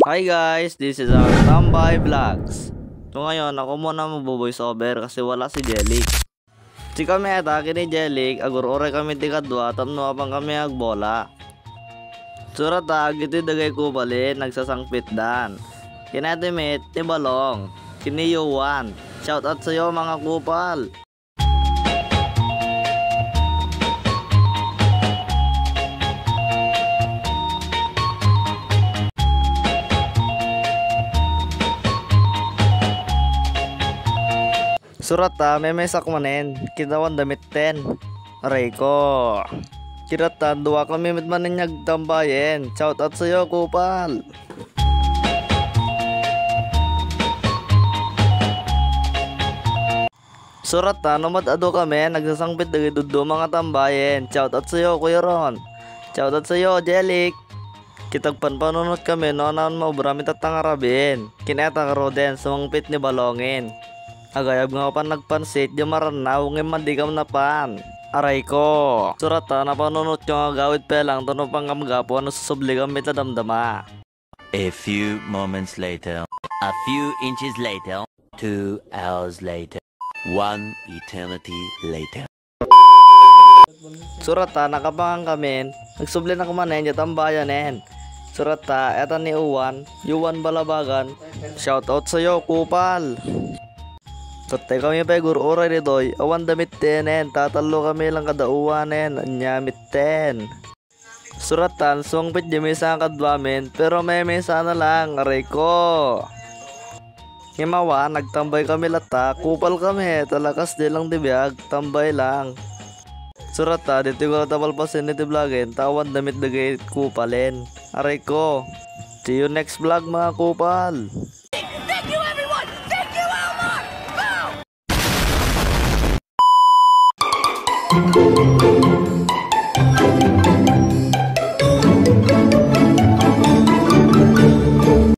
Hi guys, this is our Tambay Vlogs. So ngayon, ako muna mag-voice over kasi wala si Jelly. Si kami atake ni Jelly, agur-ore kami ti kadwa, tamno apang kami agbola. Surata, iti dagay ko bali, nagsasangpit dan. Kinatimit ni Balong, kini Yuan. Shout out sa'yo mga kupal. Surata, may sakmanen, kitawan damit 10. Aray ko. Kirata, dua kami mitmanin tambayen. Shout out sa'yo, kupal. Surata, nomad ado kami, nagsasangpit dagi dudo mga tambayen. Shout out sa'yo, Kuya Ron. Shout out sa'yo, Jelik. Kitagpan panunot kami, no naon mo, brami tatangarabin. Kineta karo din, sumangpit ni Balongin. Agayab nga pa nagpansit, di maranaw, ngayon man di kam napan. Aray ko. Surata, napanunot yung agawid pelang, tanong pang kamgapo, ano susubli kami tadamdama. A few moments later. A few inches later. 2 hours later. 1 eternity later. Surata, nakabangan kami, nagsubli na kumanen, yung tambayanen. Surata, eto ni Yuan Balabagan. Shout out sa'yo, kupal. Tatay kami pa gur-ura ridoy, awan damit tenen, tatalo kami lang kadauanen, anyamit ten. Suratan, suwangpit di may isang kadwamin, pero may sana lang, aray ko. Himawa, nagtambay kami lata, kupal kami, talakas di lang dibiyag, tambay lang. Surata, dito ko tapalpasin niti vlogin, tawan damit dagay kupalin. Aray ko. See you next vlog mga kupal. Thank you everyone! Thank you Elmar! Boom!